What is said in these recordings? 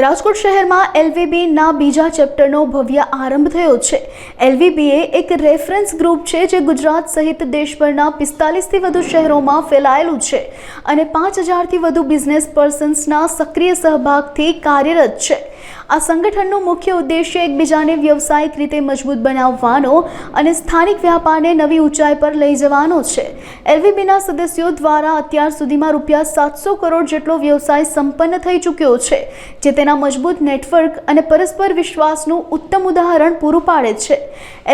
રાજકોટ શહેરમાં એલવીબીના બીજા ચેપ્ટરનો ભવ્ય આરંભ થયો છે। એલવીબી એક રેફરન્સ ગ્રુપ છે જે ગુજરાત સહિત દેશભરના 45થી વધુ શહેરોમાં ફેલાયેલું છે અને 5000થી વધુ બિઝનેસ પર્સન્સના સક્રિય સહભાગથી કાર્યરત છે। આ સંગઠનનો મુખ્ય ઉદ્દેશ્ય એકબીજાને વ્યવસાયિક રીતે મજબૂત બનાવવાનો અને સ્થાનિક વ્યાપારને નવી ઊંચાઈ પર લઈ જવાનો છે। એલવીબીના સદસ્યો દ્વારા અત્યાર સુધીમાં ₹700 કરોડ જેટલો વ્યવસાય સંપન્ન થઈ ચૂક્યો છે, જે તેના મજબૂત નેટવર્ક અને પરસ્પર વિશ્વાસનું ઉત્તમ ઉદાહરણ પૂરું પાડે છે।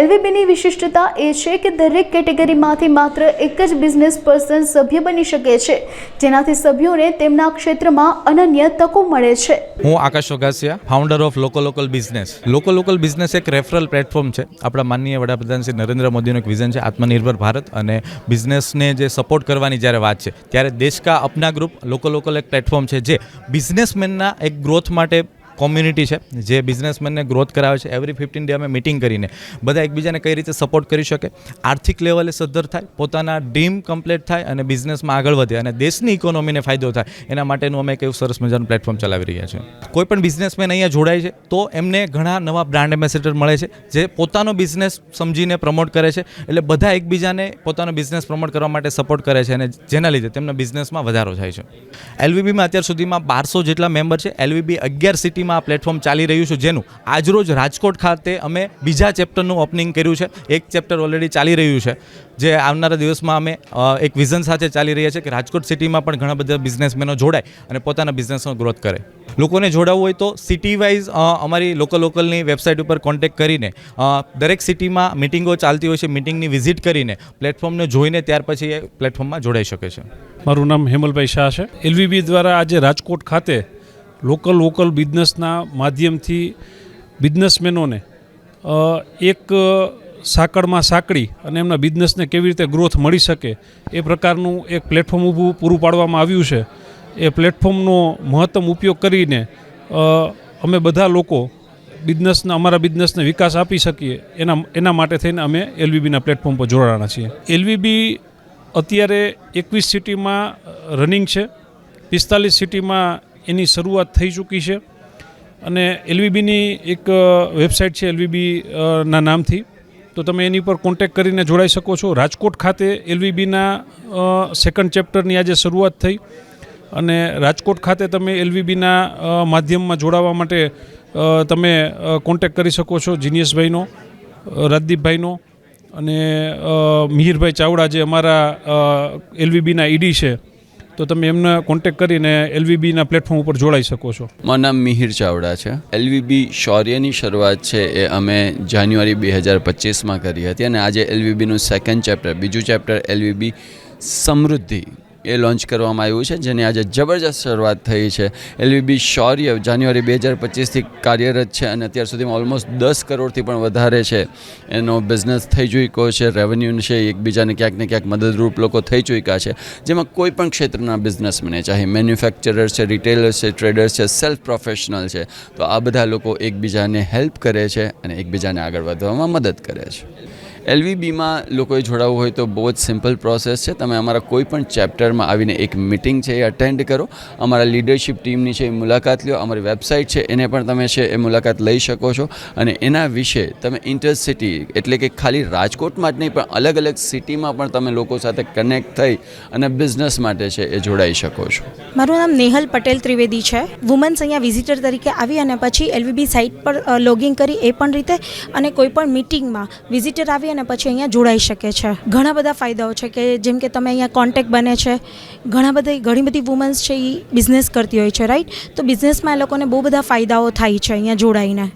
એલવીબીની વિશિષ્ટતા એ છે કે દરેક કેટેગરીમાંથી માત્ર એક જ બિઝનેસ પર્સન સભ્ય બની શકે છે, જેનાથી સભ્યોને તેમના ક્ષેત્રમાં અનન્ય તકો મળે છે। હું Akash Vaghasiya, founder of local business. Local business એક રેફરલ પ્લેટફોર્મ છે। આપણા માનનીય વડાપ્રધાન શ્રી નરેન્દ્ર મોદીનું એક વિઝન છે આત્મનિર્ભર ભારત, અને બિઝનેસને જે સપોર્ટ કરવાની જ્યારે વાત છે ત્યારે દેશ કા અપના ગ્રુપ લોકલ એક પ્લેટફોર્મ છે જે બિઝનેસમેનના એક ગ્રોથ માટે કોમ્યુનિટી છે, જે બિઝનેસમેનને ગ્રોથ કરાવે છે। એવરી 15 ડે અમે મિટિંગ કરીને બધા એકબીજાને કઈ રીતે સપોર્ટ કરી શકે, આર્થિક લેવલે સદ્ધર થાય, પોતાના ડ્રીમ કમ્પ્લીટ થાય અને બિઝનેસમાં આગળ વધે અને દેશની ઇકોનોમીને ફાયદો થાય, એના માટેનું અમે એક એવું સરસ મજાનું પ્લેટફોર્મ ચલાવી રહ્યા છીએ। કોઈ પણ બિઝનેસમેન અહીંયા જોડાય છે તો એમને ઘણા નવા બ્રાન્ડ એમ્બેસેડર મળે છે જે પોતાનો બિઝનેસ સમજીને પ્રમોટ કરે છે, એટલે બધા એકબીજાને પોતાનો બિઝનેસ પ્રમોટ કરવા માટે સપોર્ટ કરે છે અને જેના લીધે તેમના બિઝનેસમાં વધારો થાય છે। એલવીબીમાં અત્યાર સુધીમાં 1200 જેટલા મેમ્બર છે। એલવીબી 11 સિટીમાં આ પ્લેટફોર્મ ચાલી રહ્યું છે, જેનું આજરોજ રાજકોટ ખાતે અમે બીજા ચેપ્ટરનું ઓપનિંગ કર્યું છે। એક ચેપ્ટર ઓલરેડી ચાલી રહ્યું છે, જે આવનારા દિવસમાં અમે એક વિઝન સાથે ચાલી રહ્યા છે કે રાજકોટ સિટીમાં પણ ઘણા બધા બિઝનેસમેનો જોડાય અને પોતાના બિઝનેસનો ગ્રોથ કરે। લોકોને જોડાવવું હોય તો સિટી વાઇઝ અમારી લોકલની વેબસાઇટ ઉપર કોન્ટેક્ટ કરીને દરેક સિટીમાં મિટિંગો ચાલતી હોય છે, મિટિંગની વિઝિટ કરીને પ્લેટફોર્મને જોઈને ત્યાર પછી એ પ્લેટફોર્મમાં જોડાઈ શકે છે। મારું નામ હેમલભાઈ શાહ છે। એલવીબી દ્વારા આજે રાજકોટ ખાતે લોકલ બિઝનેસના માધ્યમથી બિઝનેસમેનોને એક સાંકળમાં સાંકળી અને એમના બિઝનેસને કેવી રીતે ગ્રોથ મળી શકે એ પ્રકારનું એક પ્લેટફોર્મ પૂરું પાડવામાં આવ્યું છે। એ પ્લેટફોર્મનો મહત્તમ ઉપયોગ કરીને અમે બધા લોકો અમારા બિઝનેસને વિકાસ આપી શકીએ એના માટે થઈને અમે એલવીબીના પ્લેટફોર્મ પર જોડાણા છીએ। એલવીબી અત્યારે 21 સિટીમાં રનિંગ છે, 45 સિટીમાં એની શરૂઆત થઈ ચૂકી છે અને એલવીબીની એક વેબસાઇટ છે એલવીબી ના નામથી, તો તમે એની પર કોન્ટેક્ટ કરીને જોડાઈ શકો છો। રાજકોટ ખાતે એલવીબીના સેકન્ડ ચેપ્ટરની આજે શરૂઆત થઈ અને રાજકોટ ખાતે તમે એલવીબીના માધ્યમમાં જોડાવા માટે તમે કોન્ટેક્ટ કરી શકો છો જીનિયસભાઈનો, રાજદીપભાઈનો અને મિહિરભાઈ ચાવડા જે અમારા એલવીબીના ઈડી છે, તો તમે એમને કોન્ટેક્ટ કરીને એલવીબીના પ્લેટફોર્મ ઉપર જોડાઈ શકો છો। મારું નામ મિહિર ચાવડા છે। એલવીબી શૌર્યની શરૂઆત છે એ અમે જાન્યુઆરી 2025માં કરી હતી અને આજે એલવીબીનું સેકન્ડ ચેપ્ટર, બીજું ચેપ્ટર એલવીબી સમૃદ્ધિ એ લોન્ચ કરવામાં આવ્યું છે, જેની આજે જબરજસ્ત શરૂઆત થઈ છે। એલવીબી શૌર્ય જાન્યુઆરી 2025થી કાર્યરત છે અને અત્યાર સુધીમાં ઓલમોસ્ટ 10 કરોડથી પણ વધારે છે એનો બિઝનેસ થઈ ચૂક્યો છે। રેવન્યુ છે એકબીજાને ક્યાંક ને ક્યાંક મદદરૂપ લોકો થઈ ચૂક્યા છે, જેમાં કોઈ પણ ક્ષેત્રના બિઝનેસમેન, ચાહે મેન્યુફેક્ચરર છે, રિટેલર્સ છે, ટ્રેડર્સ છે, સેલ્ફ પ્રોફેશનલ છે, તો આ બધા લોકો એકબીજાને હેલ્પ કરે છે અને એકબીજાને આગળ વધવામાં મદદ કરે છે। એલવીબીમાં લોકોએ જોડાવવું હોય તો બહુ જ સિમ્પલ પ્રોસેસ છે। તમે અમારા કોઈ પણ ચેપ્ટરમાં આવીને એક મિટિંગ છે એ અટેન્ડ કરો, અમારા લીડરશિપ ટીમની છે એ મુલાકાત લો, અમારી વેબસાઇટ છે એને પણ તમે છે એ મુલાકાત લઈ શકો છો અને એના વિશે તમે ઇન્ટરસિટી એટલે કે ખાલી રાજકોટમાં જ નહીં પણ અલગ સિટીમાં પણ તમે લોકો સાથે કનેક્ટ થઈ અને બિઝનેસ માટે છે એ જોડાઈ શકો છો। મારું નામ નેહલ પટેલ ત્રિવેદી છે। વુમન્સ અહીંયા વિઝિટર તરીકે આવી અને પછી એલવીબી સાઇટ પર લોગિન કરી એ પણ રીતે અને કોઈ પણ મિટિંગમાં વિઝિટર આવી અને પછી અહીંયા જોડાઈ શકે છે। ઘણા બધા ફાયદાઓ છે કે જેમ કે તમે અહીંયા કોન્ટેક્ટ બને છે, ઘણી બધી વુમન્સ છે એ બિઝનેસ કરતી હોય છે, રાઈટ? તો બિઝનેસમાં એ લોકોને બહુ બધા ફાયદાઓ થાય છે અહીંયા જોડાઈને।